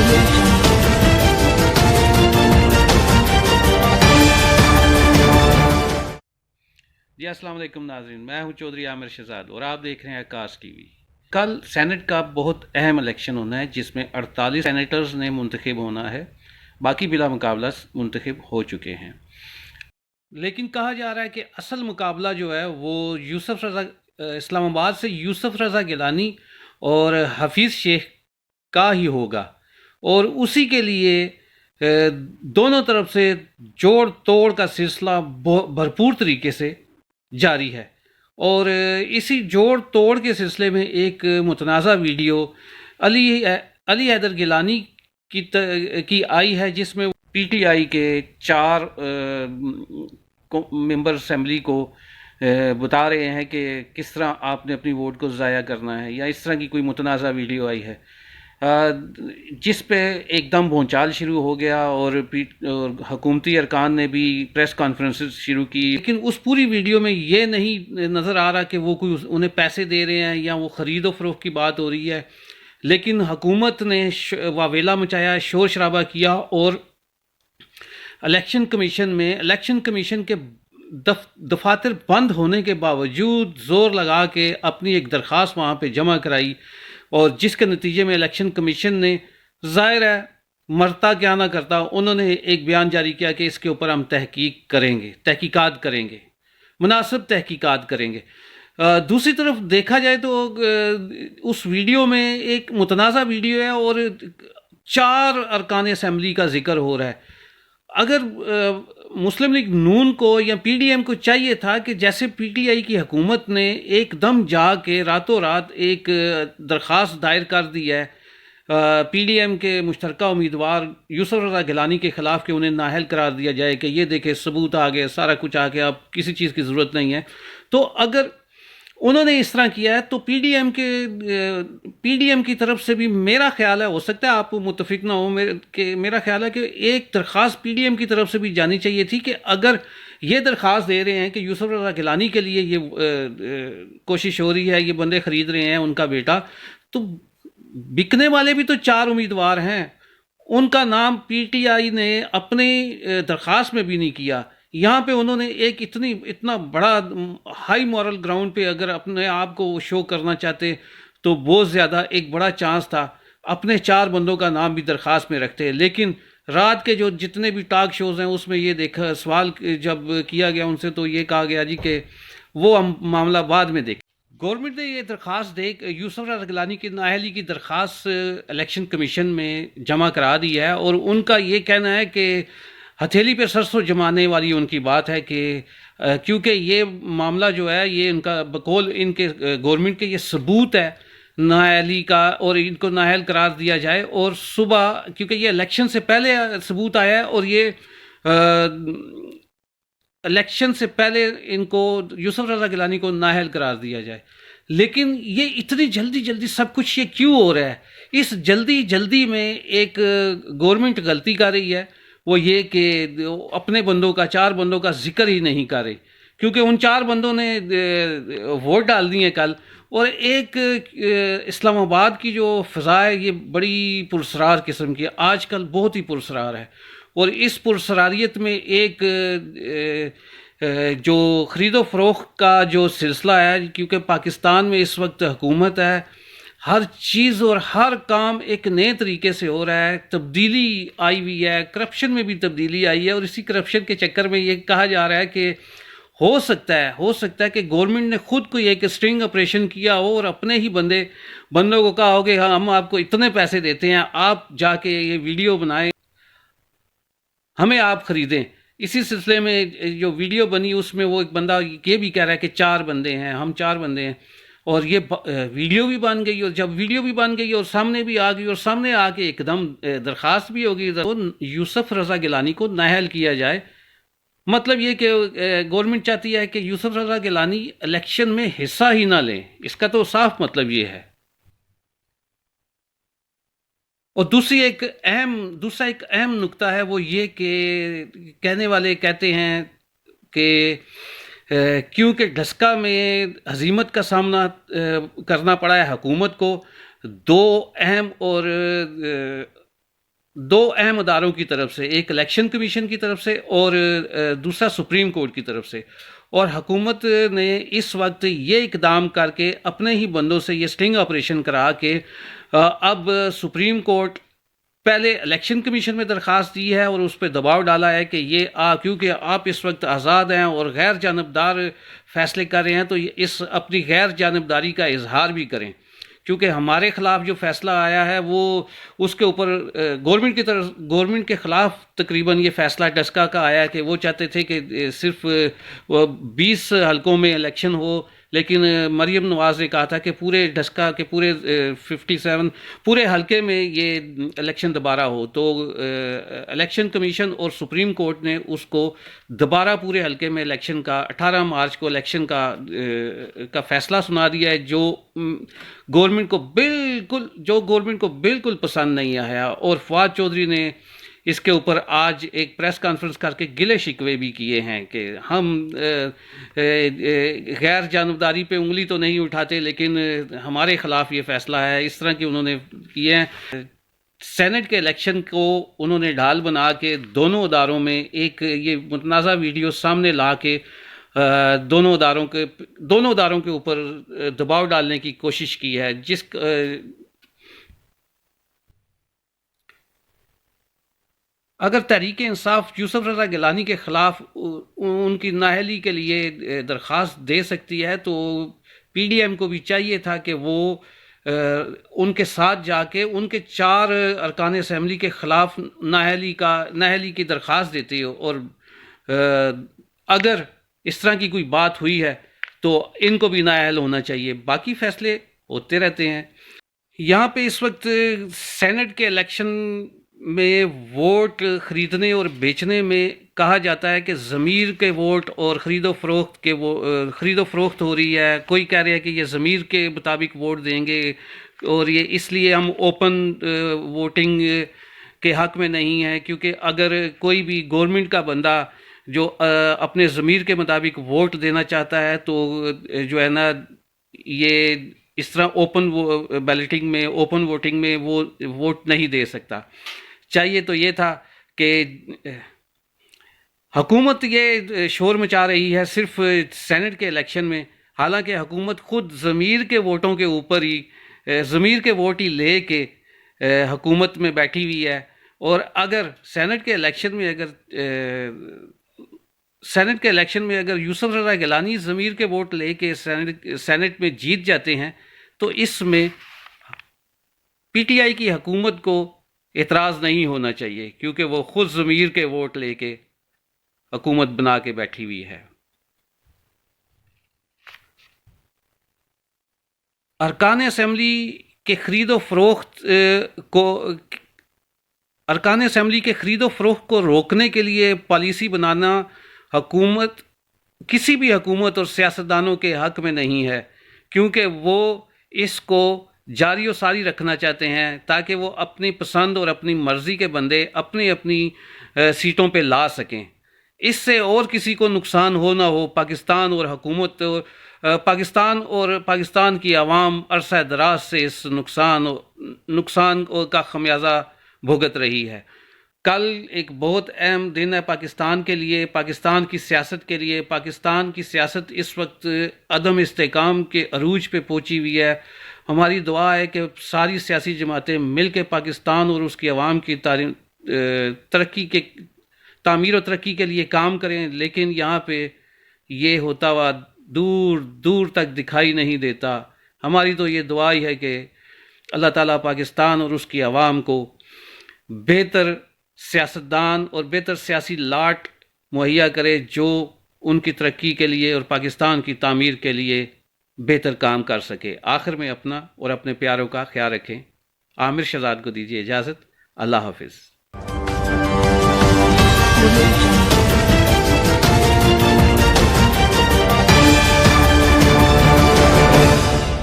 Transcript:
audio jungle. جی السلام علیکم ناظرین، میں ہوں چودھری عامر شہزاد اور آپ دیکھ رہے ہیں آکاش ٹی وی۔ کل سینٹ کا بہت اہم الیکشن ہونا ہے جس میں 48 سینیٹرز نے منتخب ہونا ہے، باقی بلا مقابلہ منتخب ہو چکے ہیں، لیکن کہا جا رہا ہے کہ اصل مقابلہ جو ہے وہ یوسف رضا اسلام آباد سے یوسف رضا گیلانی اور حفیظ شیخ کا ہی ہوگا، اور اسی کے لیے دونوں طرف سے جوڑ توڑ کا سلسلہ بھرپور طریقے سے جاری ہے۔ اور اسی جوڑ توڑ کے سلسلے میں ایک متنازع ویڈیو علی حیدر گیلانی کی آئی ہے، جس میں پی ٹی آئی کے 4 ممبر اسمبلی کو بتا رہے ہیں کہ کس طرح آپ نے اپنی ووٹ کو ضائع کرنا ہے، یا اس طرح کی کوئی متنازع ویڈیو آئی ہے جس پہ ایک دم بھونچال شروع ہو گیا، اور حکومتی ارکان نے بھی پریس کانفرنسز شروع کی، لیکن اس پوری ویڈیو میں یہ نہیں نظر آ رہا کہ وہ کوئی انہیں پیسے دے رہے ہیں یا وہ خرید و فروخت کی بات ہو رہی ہے، لیکن حکومت نے واویلا مچایا، شور شرابہ کیا، اور الیکشن کمیشن کے دفاتر بند ہونے کے باوجود زور لگا کے اپنی ایک درخواست وہاں پہ جمع کرائی، اور جس کے نتیجے میں الیکشن کمیشن نے، ظاہر ہے مرتا کیا نہ کرتا، انہوں نے ایک بیان جاری کیا کہ اس کے اوپر ہم تحقیقات کریں گے، مناسب تحقیقات کریں گے۔ دوسری طرف دیکھا جائے تو اس ویڈیو میں ایک متنازع ویڈیو ہے اور 4 ارکان اسمبلی کا ذکر ہو رہا ہے۔ اگر مسلم لیگ نون کو یا پی ڈی ایم کو چاہیے تھا کہ جیسے پی ٹی آئی کی حکومت نے ایک دم جا کے راتوں رات ایک درخواست دائر کر دی ہے پی ڈی ایم کے مشترکہ امیدوار یوسف رضا گیلانی کے خلاف، کہ انہیں نااہل قرار دیا جائے کہ یہ دیکھیں ثبوت آ گئے، سارا کچھ آ گیا، اب کسی چیز کی ضرورت نہیں ہے، تو اگر انہوں نے اس طرح کیا ہے تو پی ڈی ایم کی طرف سے بھی میرا خیال ہے، ہو سکتا ہے آپ متفق نہ ہو، کہ میرا خیال ہے کہ ایک درخواست پی ڈی ایم کی طرف سے بھی جانی چاہیے تھی کہ اگر یہ درخواست دے رہے ہیں کہ یوسف رضا گیلانی کے لیے یہ کوشش ہو رہی ہے، یہ بندے خرید رہے ہیں ان کا بیٹا، تو بکنے والے بھی تو 4 امیدوار ہیں، ان کا نام پی ٹی آئی نے اپنے درخواست میں بھی نہیں کیا۔ یہاں پہ انہوں نے اتنا بڑا ہائی مورل گراؤنڈ پہ اگر اپنے آپ کو شو کرنا چاہتے تو بہت زیادہ ایک بڑا چانس تھا اپنے 4 بندوں کا نام بھی درخواست میں رکھتے، لیکن رات کے جو جتنے بھی ٹاک شوز ہیں اس میں یہ دیکھا، سوال جب کیا گیا ان سے تو یہ کہا گیا جی کہ وہ ہم معاملہ بعد میں دیکھیں۔ گورنمنٹ نے یہ درخواست یوسف رضا گیلانی کی نااہلی کی درخواست الیکشن کمیشن میں جمع کرا دی ہے، اور ان کا یہ کہنا ہے کہ ہتھیلی پہ سرسوں جمانے والی ان کی بات ہے کہ کیونکہ یہ معاملہ جو ہے یہ ان کا بقول ان کے گورنمنٹ کے یہ ثبوت ہے نااہلی کا، اور ان کو نااہل قرار دیا جائے، اور صبح کیونکہ یہ الیکشن سے پہلے ثبوت آیا ہے، اور یہ الیکشن سے پہلے ان کو یوسف رضا گیلانی کو نااہل قرار دیا جائے، لیکن یہ اتنی جلدی سب کچھ یہ کیوں ہو رہا ہے؟ اس جلدی میں ایک گورنمنٹ غلطی کر رہی ہے، وہ یہ کہ اپنے بندوں کا 4 بندوں کا ذکر ہی نہیں کر رہی، کیونکہ ان 4 بندوں نے ووٹ ڈال دیے کل، اور ایک اسلام آباد کی جو فضا ہے یہ بڑی پرسرار قسم کی ہے، آج کل بہت ہی پرسرار ہے، اور اس پرسراریت میں ایک جو خرید و فروخت کا جو سلسلہ ہے، کیونکہ پاکستان میں اس وقت حکومت ہے، ہر چیز اور ہر کام ایک نئے طریقے سے ہو رہا ہے، تبدیلی آئی ہوئی ہے، کرپشن میں بھی تبدیلی آئی ہے، اور اسی کرپشن کے چکر میں یہ کہا جا رہا ہے کہ ہو سکتا ہے کہ گورنمنٹ نے خود کوئی ایک سٹرنگ آپریشن کیا ہو، اور اپنے ہی بندوں کو کہا ہو کہ ہم آپ کو اتنے پیسے دیتے ہیں، آپ جا کے یہ ویڈیو بنائیں، ہمیں آپ خریدیں۔ اسی سلسلے میں جو ویڈیو بنی اس میں وہ ایک بندہ یہ بھی کہہ رہا ہے کہ 4 بندے ہیں، ہم 4 بندے ہیں، اور یہ ویڈیو بھی بن گئی، اور جب ویڈیو بھی بن گئی اور سامنے بھی آ گئی، اور سامنے آ کے ایک دم درخواست بھی ہوگی تو یوسف رضا گیلانی کو نااہل کیا جائے۔ مطلب یہ کہ گورنمنٹ چاہتی ہے کہ یوسف رضا گیلانی الیکشن میں حصہ ہی نہ لیں، اس کا تو صاف مطلب یہ ہے۔ اور دوسرا ایک اہم نکتہ ہے، وہ یہ کہ کہنے والے کہتے ہیں کہ کیونکہ ڈھسکا میں ہزیمت کا سامنا کرنا پڑا ہے حکومت کو، 2 اہم اور دو اہم اداروں کی طرف سے، ایک الیکشن کمیشن کی طرف سے اور دوسرا سپریم کورٹ کی طرف سے، اور حکومت نے اس وقت یہ اقدام کر کے اپنے ہی بندوں سے یہ سٹنگ آپریشن کرا کے اب سپریم کورٹ پہلے الیکشن کمیشن میں درخواست دی ہے اور اس پہ دباؤ ڈالا ہے کہ یہ کیونکہ آپ اس وقت آزاد ہیں اور غیر جانبدار فیصلے کر رہے ہیں، تو اس اپنی غیر جانبداری کا اظہار بھی کریں، کیونکہ ہمارے خلاف جو فیصلہ آیا ہے وہ اس کے اوپر گورنمنٹ کے خلاف تقریباً یہ فیصلہ ڈسکا کا آیا ہے کہ وہ چاہتے تھے کہ صرف 20 حلقوں میں الیکشن ہو، لیکن مریم نواز نے کہا تھا کہ پورے ڈسکا کے پورے 57 پورے حلقے میں یہ الیکشن دوبارہ ہو، تو الیکشن کمیشن اور سپریم کورٹ نے اس کو دوبارہ پورے حلقے میں الیکشن کا 18 مارچ کو الیکشن کا فیصلہ سنا دیا ہے، جو گورنمنٹ کو بالکل پسند نہیں آیا، اور فواد چودھری نے اس کے اوپر آج ایک پریس کانفرنس کر کے گلے شکوے بھی کیے ہیں کہ ہم غیر جانبداری پہ انگلی تو نہیں اٹھاتے، لیکن ہمارے خلاف یہ فیصلہ ہے، اس طرح کی انہوں نے کیے ہیں۔ سینٹ کے الیکشن کو انہوں نے ڈھال بنا کے دونوں اداروں میں ایک یہ متنازع ویڈیو سامنے لا کے دونوں اداروں کے اوپر دباؤ ڈالنے کی کوشش کی ہے، اگر تحریک انصاف یوسف رضا گیلانی کے خلاف ان کی نااہلی کے لیے درخواست دے سکتی ہے، تو پی ڈی ایم کو بھی چاہیے تھا کہ وہ ان کے ساتھ جا کے ان کے 4 ارکان اسمبلی کے خلاف نااہلی کی درخواست دیتے ہو، اور اگر اس طرح کی کوئی بات ہوئی ہے تو ان کو بھی نااہل ہونا چاہیے، باقی فیصلے ہوتے رہتے ہیں۔ یہاں پہ اس وقت سینٹ کے الیکشن میں ووٹ خریدنے اور بیچنے میں کہا جاتا ہے کہ ضمیر کے ووٹ اور خرید و فروخت ہو رہی ہے، کوئی کہہ رہا ہے کہ یہ ضمیر کے مطابق ووٹ دیں گے اور یہ اس لیے ہم اوپن ووٹنگ کے حق میں نہیں ہے، کیونکہ اگر کوئی بھی گورنمنٹ کا بندہ جو اپنے ضمیر کے مطابق ووٹ دینا چاہتا ہے تو جو ہے نا یہ اس طرح اوپن بیلٹنگ میں اوپن ووٹنگ میں وہ ووٹ نہیں دے سکتا۔ چاہیے تو یہ تھا کہ حکومت یہ شور مچا رہی ہے صرف سینٹ کے الیکشن میں، حالانکہ حکومت خود ضمیر کے ووٹوں کے اوپر ہی ضمیر کے ووٹ ہی لے کے حکومت میں بیٹھی ہوئی ہے، اور اگر سینٹ کے الیکشن میں اگر یوسف رضا گیلانی ضمیر کے ووٹ لے کے سینٹ میں جیت جاتے ہیں تو اس میں پی ٹی آئی کی حکومت کو اعتراض نہیں ہونا چاہیے، کیونکہ وہ خود ضمیر کے ووٹ لے کے حکومت بنا کے بیٹھی ہوئی ہے۔ ارکان اسمبلی کے خرید و فروخت کو روکنے کے لیے پالیسی بنانا کسی بھی حکومت اور سیاستدانوں کے حق میں نہیں ہے، کیونکہ وہ اس کو جاری و ساری رکھنا چاہتے ہیں تاکہ وہ اپنی پسند اور اپنی مرضی کے بندے اپنی سیٹوں پہ لا سکیں، اس سے اور کسی کو نقصان ہو نہ ہو۔ پاکستان کی عوام عرصہ دراز سے اس نقصان کا خمیازہ بھگت رہی ہے۔ کل ایک بہت اہم دن ہے پاکستان کے لیے، پاکستان کی سیاست کے لیے۔ پاکستان کی سیاست اس وقت عدم استحکام کے عروج پہ پہنچی ہوئی ہے۔ ہماری دعا ہے کہ ساری سیاسی جماعتیں مل کے پاکستان اور اس کی عوام کی تعمیر و ترقی کے لیے کام کریں، لیکن یہاں پہ یہ ہوتا ہوا دور دور تک دکھائی نہیں دیتا۔ ہماری تو یہ دعا ہی ہے کہ اللہ تعالیٰ پاکستان اور اس کی عوام کو بہتر سیاستدان اور بہتر سیاسی لاٹ مہیا کرے جو ان کی ترقی کے لیے اور پاکستان کی تعمیر کے لیے بہتر کام کر سکے۔ آخر میں اپنا اور اپنے پیاروں کا خیال رکھیں۔ عامر شہزاد کو دیجیے اجازت۔ اللہ حافظ۔